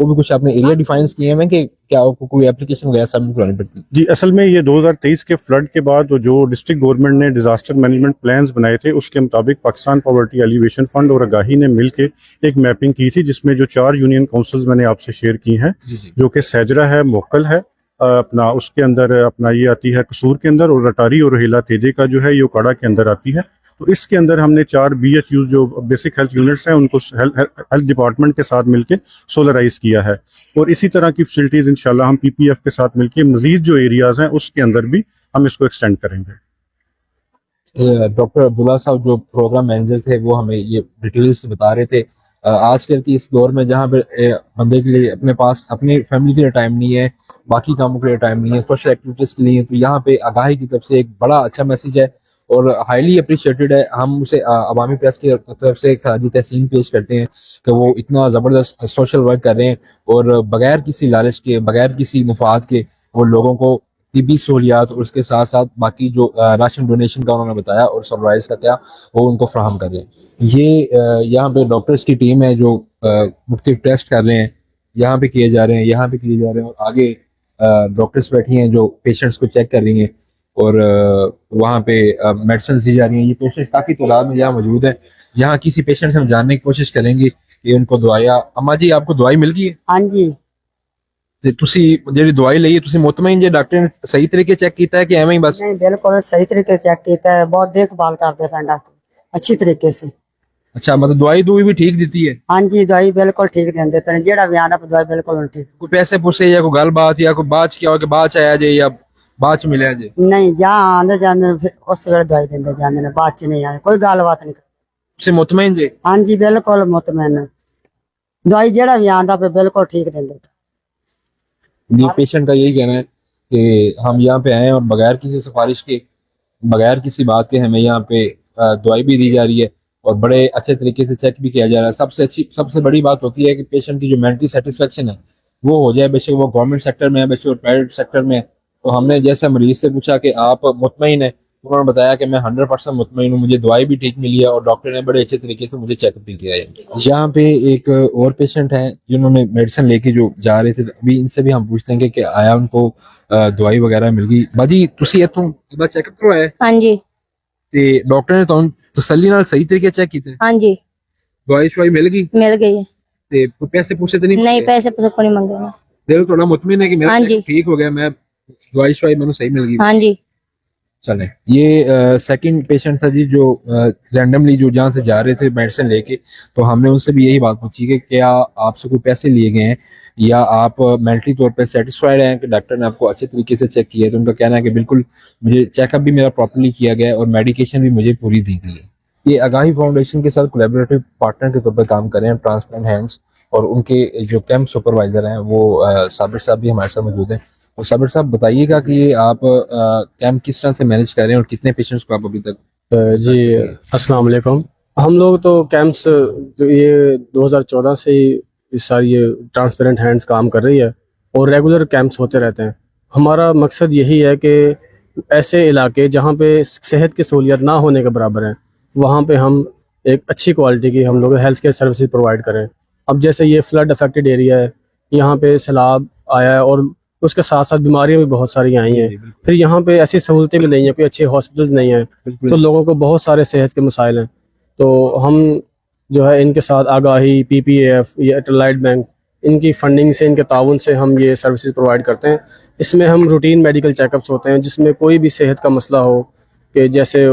وہ بھی کچھ اپنے ایریا ڈیفائنس کیے ہیں کہ کیا آپ کو کوئی اپلیکیشن وغیرہ سبمٹ کرانی پڑتی ہے؟ جی اصل میں یہ 2023 کے فلڈ کے بعد جو ڈسٹرکٹ گورنمنٹ نے ڈیزاسٹر مینجمنٹ پلانز بنائے تھے اس کے مطابق پاکستان پاورٹی ایلیویشن فنڈ اور آگاہی نے مل کے ایک میپنگ کی تھی، جس میں جو 4 یونین کونسلز میں نے آپ سے شیئر کی ہیں، جو کہ سیجرا ہے، موکل ہے، اپنا اس کے اندر اپنا یہ آتی ہے قصور کے اندر، اور رٹاری اور روہیلا تیجے کا جو ہے یہ اوکاڑا کے اندر آتی ہے. تو اس کے اندر ہم نے 4 BHUs جو بیسک ہیلتھ یونٹس ہیں ان کو ہیلتھ ڈپارٹمنٹ کے ساتھ مل کے سولرائز کیا ہے، اور اسی طرح کی فیسلٹیز انشاءاللہ ہم PPF کے ساتھ مل کے مزید جو ایریاز ہیں اس کے اندر بھی ہم اس کو ایکسٹینڈ کریں گے. ڈاکٹر عبداللہ صاحب جو پروگرام مینیجر تھے وہ ہمیں یہ ڈیٹیلز بتا رہے تھے. آج کل کی اس دور میں جہاں پہ بندے کے لیے اپنے پاس اپنی فیملی کے لیے ٹائم نہیں ہے، باقی کاموں کے لیے ٹائم نہیں ہے، سوشل ایکٹیویٹیز کے لیے، تو یہاں پہ آگاہی کی طرف سے ایک بڑا اچھا میسیج ہے اور ہائیلی اپریشیٹڈ ہے. ہم اسے عوامی پریس کی طرف سے خراج تحسین پیش کرتے ہیں کہ وہ اتنا زبردست سوشل ورک کر رہے ہیں اور بغیر کسی لالچ کے، بغیر کسی مفاد کے وہ لوگوں کو طبی سہولیات اور اس کے ساتھ ساتھ باقی جو راشن ڈونیشن کا انہوں نے بتایا اور سولرائز کا کیا وہ ان کو فراہم کر رہے ہیں. یہ یہاں پہ ڈاکٹرز کی ٹیم ہے جو مختلف ٹیسٹ کر رہے ہیں، یہاں پہ کیے جا رہے ہیں، یہاں پہ کیے جا رہے ہیں، اور آگے ڈاکٹرز بیٹھی ہیں جو پیشنٹس کو چیک کر رہی ہیں اور وہاں پہ میڈیسنز دی جا رہی ہیں. یہ پیشنٹس کافی تعداد میں یہاں موجود ہیں. یہاں کسی پیشنٹ سے ہم جاننے کی کوشش کریں گے کہ ان کو دوائیاں. اما جی آپ کو دوائی مل گئی ہے؟ ہاں جی. ਤੇ ਤੁਸੀਂ ਜਿਹੜੀ ਦਵਾਈ ਲਈ ਹੈ ਤੁਸੀਂ ਮੁਤਮਈਨ ਜੇ ਡਾਕਟਰ ਨੇ ਸਹੀ ਤਰੀਕੇ ਚੈੱਕ ਕੀਤਾ ਹੈ ਕਿ ਐਵੇਂ ਹੀ ਬਸ? نہیں بالکل صحیح طریقے سے چیک کیتا ہے، بہت دیکھ بھال کرتے ہیں ڈاکٹر اچھی طریقے سے. ਅੱਛਾ ਮਤਲਬ ਦਵਾਈ ਦੂਈ ਵੀ ਠੀਕ ਦਿੱਤੀ ਹੈ؟ ہاں جی دوائی بالکل ٹھیک دیندے پے، جیڑا بھی آنا دوائی بالکل ٹھیک. ਕੋਈ ਪੈਸੇ پوسے یا کوئی گل بات یا کوئی بعد ਚ کیا ہو کہ بعد ਚ آیا جے یا بعد ਚ ملیا جے؟ نہیں جہاں آندے جاندے نے اس ویلے دوائی دیندے جاندے نے، بعد چ نہیں آنے، کوئی گل بات نہیں. ਤੁਸੀਂ ਮੁਤਮਈਨ ਜੇ؟ ہاں جی بالکل مطمئن. دوائی جیڑا بھی آندا پہ بالکل ٹھیک دیندے. یہ پیشنٹ کا یہی کہنا ہے کہ ہم یہاں پہ آئے ہیں اور بغیر کسی سفارش کے، بغیر کسی بات کے ہمیں یہاں پہ دوائی بھی دی جا رہی ہے اور بڑے اچھے طریقے سے چیک بھی کیا جا رہا ہے. سب سے بڑی بات ہوتی ہے کہ پیشنٹ کی جو مینٹلی سیٹسفیکشن ہے وہ ہو جائے، بے شک وہ گورنمنٹ سیکٹر میں ہے، بے شک وہ پرائیویٹ سیکٹر میں ہے. تو ہم نے جیسے مریض سے پوچھا کہ آپ مطمئن ہیں، انہوں نے بتایا کہ میں 100% مطمئن ہوں، مجھے دوائی بھی ٹھیک ملی ہے اور ڈاکٹر نے بڑے اچھے طریقے سے مجھے چیک اپ بھی کیا ہے. یہاں پہ ایک اور پیشنٹ ہیں جنہوں نے میڈیسن لے کے جو جا رہے تھے، ابھی ان سے بھی ہم پوچھتے ہیں کہ آیا ان کو دوائی وغیرہ مل گئی؟ باجی تسی اتوں دا چیک اپ کروایا؟ ہاں جی. تے ڈاکٹر نے تانوں تسلی نال صحیح طریقے چیک کیتا؟ ہاں جی دوائی شوائی مل گئی؟ مل گئی ہے. تے کوئی پیسے پوسے تو نہیں؟ نہیں پیسے پوسے کو نہیں منگے نے. دل تھوڑا مطمئن ہے کہ میرا ہاں جی. ٹھیک ہو گیا، میں دوائی شوائی میں صحیح مل گئی؟ ہاں جی. چلیں. یہ سیکنڈ پیشنٹ تھا جی جو رینڈملی جو جہاں سے جا رہے تھے میڈیسن لے کے، تو ہم نے ان سے بھی یہی بات پوچھی کہ کیا آپ سے کوئی پیسے لیے گئے ہیں یا آپ مینٹلی طور پہ سیٹسفائڈ ہیں کہ ڈاکٹر نے آپ کو اچھے طریقے سے چیک کیا ہے؟ تو ان کا کہنا ہے کہ بالکل مجھے چیک اپ بھی میرا پراپرلی کیا گیا ہے اور میڈیکیشن بھی مجھے پوری دی گئی ہے. یہ آگاہی فاؤنڈیشن کے ساتھ کولیبریٹو پارٹنر کے طور پر کام کر رہے ہیں ٹرانسپلانٹ ہینڈس، اور ان کے جو کیمپ سپروائزر ہیں وہ صابر صاحب بھی ہمارے ساتھ موجود ہیں. اور صابر صاحب بتائیے گا کہ یہ آپ کیمپ کس طرح سے مینیج کر رہے ہیں اور کتنے پیشنٹس کو آپ ابھی تک؟ جی السلام علیکم. ہم لوگ تو کیمپس یہ 2014 سے ہی ساری یہ ٹرانسپیرنٹ ہینڈز کام کر رہی ہے اور ریگولر کیمپس ہوتے رہتے ہیں. ہمارا مقصد یہی ہے کہ ایسے علاقے جہاں پہ صحت کی سہولیات نہ ہونے کے برابر ہیں وہاں پہ ہم ایک اچھی کوالٹی کی ہم لوگ ہیلتھ کیئر سروسز پرووائڈ کریں. اب جیسے یہ فلڈ افیکٹڈ ایریا ہے، یہاں پہ سیلاب آیا ہے اور اس کے ساتھ ساتھ بیماریاں بھی بہت ساری آئی ہیں، پھر یہاں پہ ایسی سہولتیں بھی نہیں ہیں، کوئی اچھے ہاسپٹلز نہیں ہیں، تو لوگوں کو بہت سارے صحت کے مسائل ہیں. تو ہم جو ہے ان کے ساتھ آگاہی، PPAF یا ایٹلائٹ بینک، ان کی فنڈنگ سے، ان کے تعاون سے ہم یہ سروسز پرووائڈ کرتے ہیں. اس میں ہم روٹین میڈیکل چیک اپس ہوتے ہیں جس میں کوئی بھی صحت کا مسئلہ ہو، کہ جیسے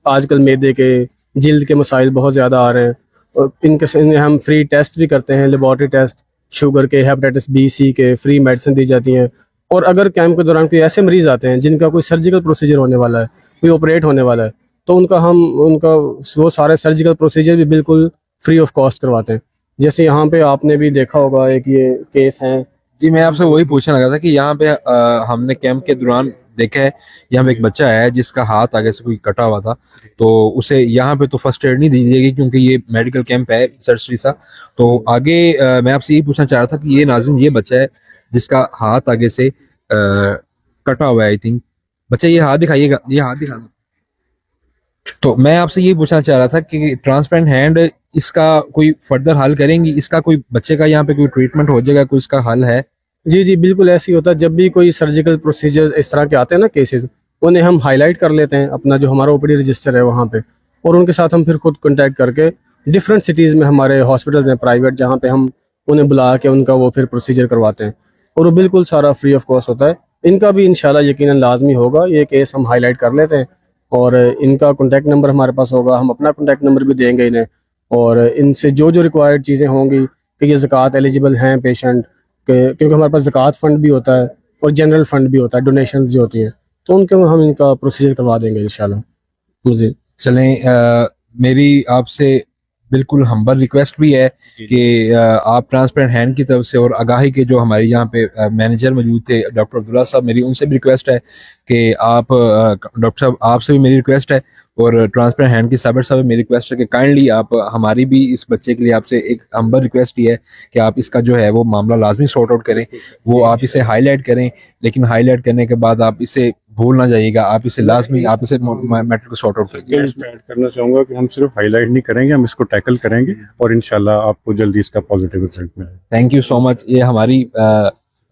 آج کل معدے کے، جلد کے مسائل بہت زیادہ آ رہے ہیں، اور ان کے ہم فری ٹیسٹ بھی کرتے ہیں، لیبارٹری ٹیسٹ، شوگر کے، ہیپیٹائٹس B C کے، فری میڈیسن دی جاتی ہیں. اور اگر کیمپ کے دوران کوئی ایسے مریض آتے ہیں جن کا کوئی سرجیکل پروسیجر ہونے والا ہے، کوئی آپریٹ ہونے والا ہے، تو ان کا وہ سارے سرجیکل پروسیجر بھی بالکل فری آف کاسٹ کرواتے ہیں. جیسے یہاں پہ آپ نے بھی دیکھا ہوگا ایک یہ کیس ہیں. جی میں آپ سے وہی پوچھنا لگا تھا کہ یہاں پہ ہم نے کیمپ کے دوران دیکھا ہے یہاں پہ ایک بچہ ہے جس کا ہاتھ آگے سے کوئی کٹا ہوا تھا، تو اسے یہاں پہ تو فرسٹ ایڈ نہیں دی جائے گی کیونکہ یہ میڈیکل کیمپ ہے سرسری سا. تو آگے میں آپ سے یہی پوچھنا چاہ رہا تھا کہ یہ ناظرین یہ بچہ ہے جس کا ہاتھ آگے سے کٹا ہوا ہے. آئی تھنک بچہ یہ ہاتھ دکھائیے گا، یہ ہاتھ دکھانا. تو میں آپ سے یہ پوچھنا چاہ رہا تھا کہ ٹرانسپیرنٹ ہینڈ اس کا کوئی فردر حل کریں گی, اس کا کوئی بچے کا یہاں پہ کوئی ٹریٹمنٹ ہو جائے گا, کوئی اس کا حل ہے؟ جی جی بالکل ایسے ہی ہوتا ہے. جب بھی کوئی سرجیکل پروسیجر اس طرح کے آتے ہیں نا کیسز, انہیں ہم ہائی لائٹ کر لیتے ہیں اپنا جو ہمارا او پی ڈی رجسٹر ہے وہاں پہ, اور ان کے ساتھ ہم پھر خود کنٹیکٹ کر کے ڈفرینٹ سٹیز میں ہمارے ہاسپٹلز ہیں پرائیویٹ, جہاں پہ ہم انہیں بلا کے ان کا وہ پھر پروسیجر کرواتے ہیں, اور وہ بالکل سارا فری آف کاسٹ ہوتا ہے. ان کا بھی انشاءاللہ یقیناً لازمی ہوگا, یہ کیس ہم ہائی لائٹ کر لیتے ہیں, اور ان کا کانٹیکٹ نمبر ہمارے پاس ہوگا, ہم اپنا کانٹیکٹ نمبر بھی دیں گے انہیں, اور ان سے جو ریکوائرڈ چیزیں ہوں گی کہ یہ زکوٰۃ ایلیجیبل ہیں پیشنٹ, کیونکہ ہمارے پاس زکوٰۃ فنڈ بھی ہوتا ہے اور جنرل فنڈ بھی ہوتا ہے, ڈونیشنز جو ہوتی ہیں, تو ان کے ہم ان کا پروسیجر کروا دیں گے انشاءاللہ. مزید چلیں میری آپ سے بالکل ہمبل ریکویسٹ بھی ہے کہ آپ ٹرانسپیرنٹ ہینڈ کی طرف سے اور آگاہی کے جو ہمارے یہاں پہ مینیجر موجود تھے ڈاکٹر عبداللہ صاحب, میری ان سے بھی ریکویسٹ ہے کہ آپ ڈاکٹر صاحب آپ سے بھی میری ریکویسٹ ہے, اور ٹرانسپیرنٹ ہینڈ کی صابر صاحب میری ریکویسٹ ہے کہ کائنڈلی آپ ہماری بھی اس بچے کے لیے آپ سے ایک ہمبل ریکویسٹ یہ ہے کہ آپ اس کا جو ہے وہ معاملہ لازمی سارٹ آؤٹ کریں, وہ آپ اسے ہائی لائٹ کریں, لیکن ہائی لائٹ کرنے کے بعد آپ اسے بھول نہ جائیے گا, آپ اسے لازمی آپ اسے میٹر کو سارٹ آؤٹ کریے. اس میں ایڈ کرنا چاہوں گا کہ ہم صرف ہائی لائٹ نہیں کریں گے, ہم اس کو ٹیکل کریں گے, اور انشاءاللہ آپ کو جلدی اس کا پازیٹیو رزلٹ ملے. تھینک یو سو مچ. یہ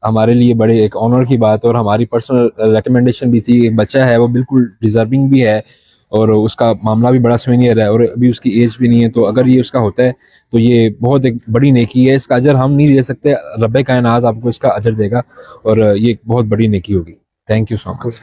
ہمارے لیے بڑے ایک آنر کی بات ہے, اور ہماری پرسنل ریکمنڈیشن بھی تھی. ایک بچہ ہے وہ بالکل ڈیزرونگ بھی ہے, اور اس کا معاملہ بھی بڑا سینئر ہے, اور ابھی اس کی ایج بھی نہیں ہے, تو اگر یہ اس کا ہوتا ہے تو یہ بہت ایک بڑی نیکی ہے. اس کا اجر ہم نہیں دے سکتے, رب کائنات آپ کو اس کا اجر دے گا, اور یہ ایک بہت بڑی نیکی ہوگی. Thank you so much.